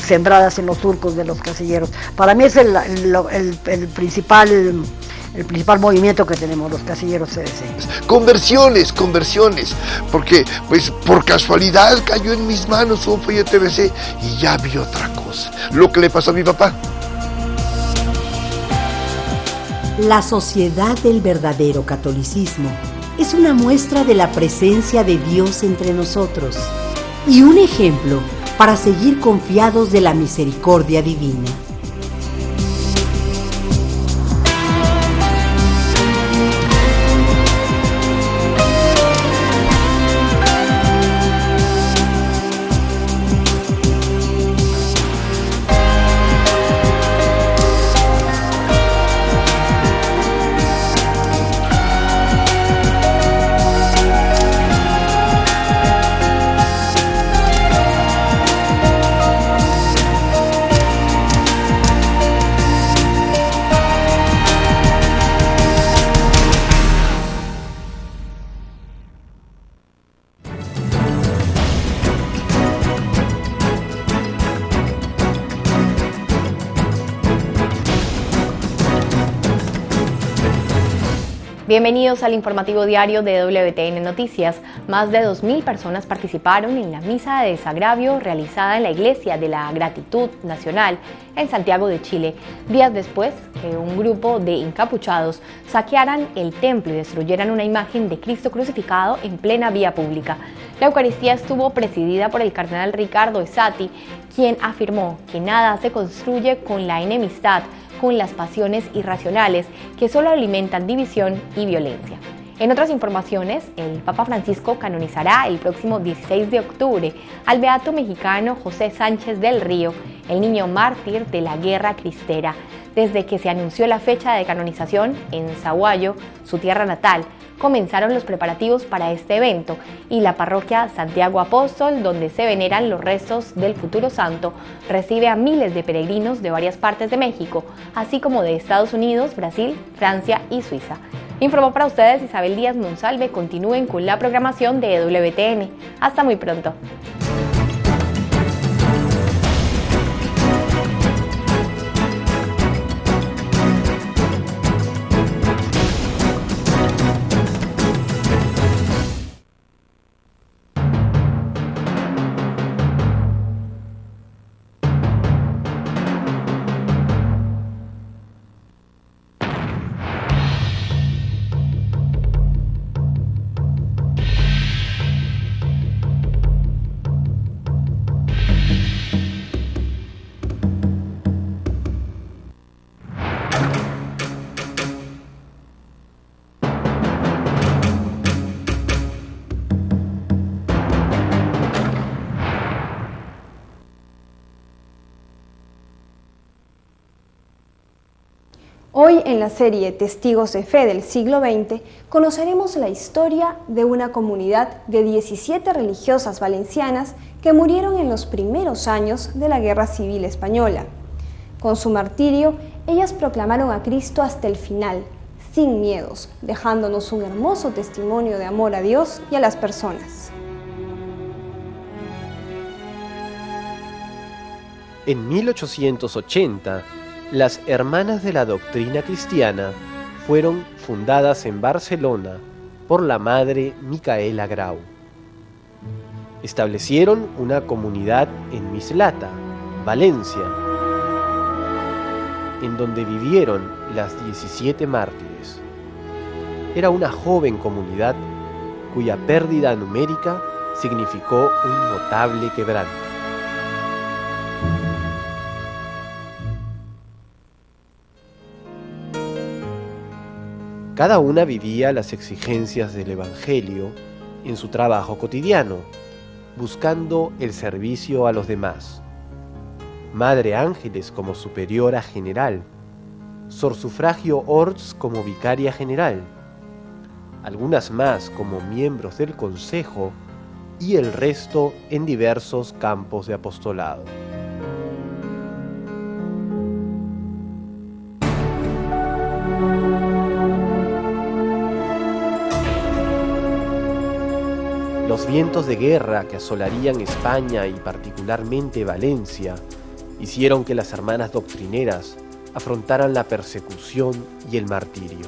Speaker 1: sembradas en los surcos de los casilleros? Para mí es el principal el principal movimiento que tenemos los casilleros CDC.
Speaker 2: Conversiones, porque pues por casualidad cayó en mis manos un folleto TBC y ya vi otra cosa, lo que le pasó a mi papá.
Speaker 4: La Sociedad del Verdadero Catolicismo es una muestra de la presencia de Dios entre nosotros y un ejemplo para seguir confiados de la misericordia divina.
Speaker 7: Bienvenidos al informativo diario de WTN Noticias. Más de 2.000 personas participaron en la misa de desagravio realizada en la Iglesia de la Gratitud Nacional en Santiago de Chile, días después que un grupo de encapuchados saquearan el templo y destruyeran una imagen de Cristo crucificado en plena vía pública. La Eucaristía estuvo presidida por el cardenal Ricardo Esati, quien afirmó que nada se construye con la enemistad, con las pasiones irracionales que solo alimentan división y violencia. En otras informaciones, el Papa Francisco canonizará el próximo 16 de octubre al beato mexicano José Sánchez del Río, el niño mártir de la Guerra Cristera. Desde que se anunció la fecha de canonización en Sahuayo, su tierra natal, comenzaron los preparativos para este evento y la parroquia Santiago Apóstol, donde se veneran los restos del futuro santo, recibe a miles de peregrinos de varias partes de México, así como de Estados Unidos, Brasil, Francia y Suiza. Informó para ustedes Isabel Díaz Monsalve. Continúen con la programación de WTN. Hasta muy pronto.
Speaker 8: Hoy en la serie Testigos de Fe del siglo XX conoceremos la historia de una comunidad de 17 religiosas valencianas que murieron en los primeros años de la Guerra Civil Española. Con su martirio, ellas proclamaron a Cristo hasta el final, sin miedos, dejándonos un hermoso testimonio de amor a Dios y a las personas.
Speaker 9: En 1880, las Hermanas de la Doctrina Cristiana fueron fundadas en Barcelona por la madre Micaela Grau. Establecieron una comunidad en Mislata, Valencia, en donde vivieron las 17 mártires. Era una joven comunidad cuya pérdida numérica significó un notable quebranto. Cada una vivía las exigencias del Evangelio en su trabajo cotidiano, buscando el servicio a los demás. Madre Ángeles como superiora general, Sor Sufragio Orts como vicaria general, algunas más como miembros del consejo y el resto en diversos campos de apostolado. Los vientos de guerra que asolarían España y particularmente Valencia hicieron que las hermanas doctrineras afrontaran la persecución y el martirio.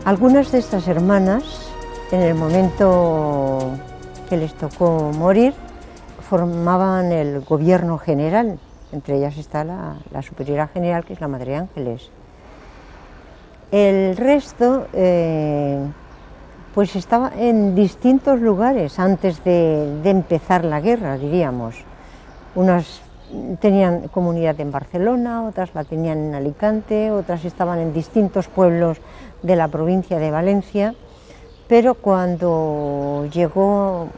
Speaker 10: Algunas de estas hermanas, en el momento que les tocó morir, formaban el gobierno general. Entre ellas está la superiora general, que es la Madre Ángeles. El resto pues estaba en distintos lugares antes de empezar la guerra, diríamos. Unas tenían comunidad en Barcelona, otras la tenían en Alicante, otras estaban en distintos pueblos de la provincia de Valencia, pero cuando llegó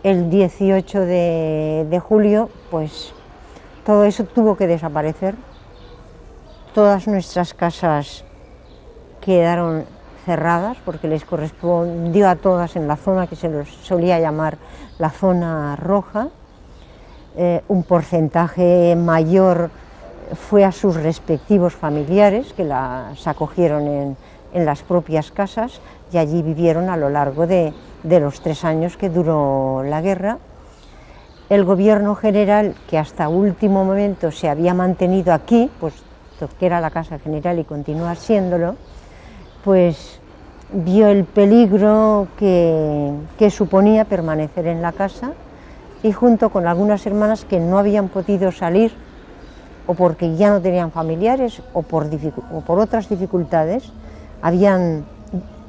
Speaker 10: el 18 de julio, pues todo eso tuvo que desaparecer. Todas nuestras casas quedaron cerradas porque les correspondió a todas en la zona que se les solía llamar la zona roja. Un porcentaje mayor fue a sus respectivos familiares, que las acogieron en las propias casas, y allí vivieron a lo largo de los 3 años que duró la guerra. El gobierno general, que hasta último momento se había mantenido aquí, pues que era la Casa General y continúa siéndolo, pues vio el peligro que suponía permanecer en la casa, y junto con algunas hermanas que no habían podido salir, o porque ya no tenían familiares, o por otras dificultades, habían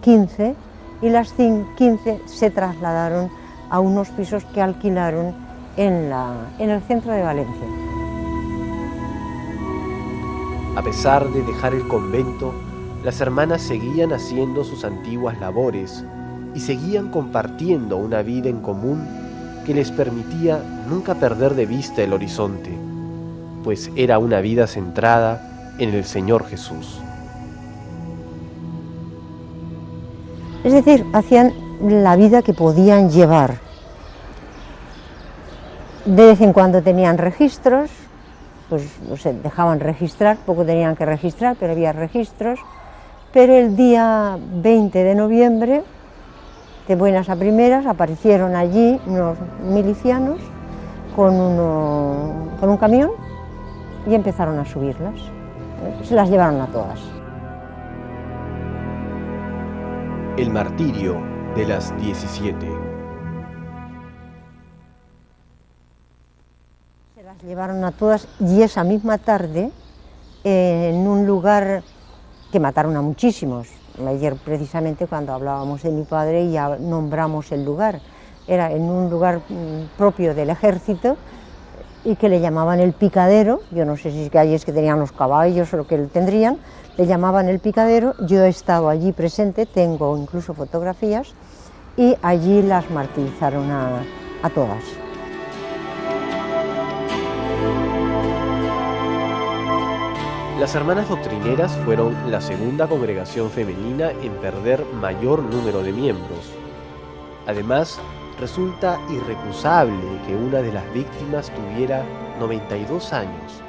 Speaker 10: 15, y las 15 se trasladaron a unos pisos que alquilaron en el centro de Valencia.
Speaker 9: A pesar de dejar el convento, las hermanas seguían haciendo sus antiguas labores y seguían compartiendo una vida en común que les permitía nunca perder de vista el horizonte, pues era una vida centrada en el Señor Jesús.
Speaker 10: Es decir, hacían la vida que podían llevar. De vez en cuando tenían registros, pues no sé, dejaban registrar, poco tenían que registrar, pero había registros. Pero el día 20 de noviembre, de buenas a primeras, aparecieron allí unos milicianos con un camión y empezaron a subirlas. Se las llevaron a todas.
Speaker 9: El martirio de las 17.
Speaker 10: Se las llevaron a todas, y esa misma tarde, en un lugar que mataron a muchísimos. Ayer precisamente cuando hablábamos de mi padre ya nombramos el lugar. Era en un lugar propio del ejército y que le llamaban el Picadero. Yo no sé si es que allí es que tenían los caballos o lo que tendrían, le llamaban el Picadero. Yo he estado allí presente, tengo incluso fotografías, y allí las martirizaron a todas.
Speaker 9: Las hermanas doctrineras fueron la segunda congregación femenina en perder mayor número de miembros. Además, resulta irrecusable que una de las víctimas tuviera 92 años,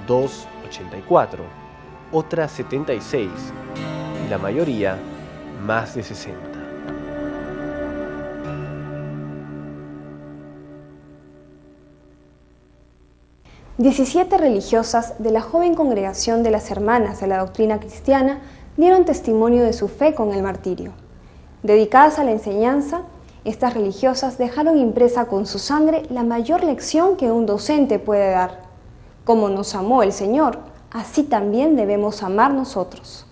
Speaker 9: 2 84, otra 76 y la mayoría más de 60.
Speaker 8: Diecisiete religiosas de la joven congregación de las Hermanas de la Doctrina Cristiana dieron testimonio de su fe con el martirio. Dedicadas a la enseñanza, estas religiosas dejaron impresa con su sangre la mayor lección que un docente puede dar. Como nos amó el Señor, así también debemos amar nosotros.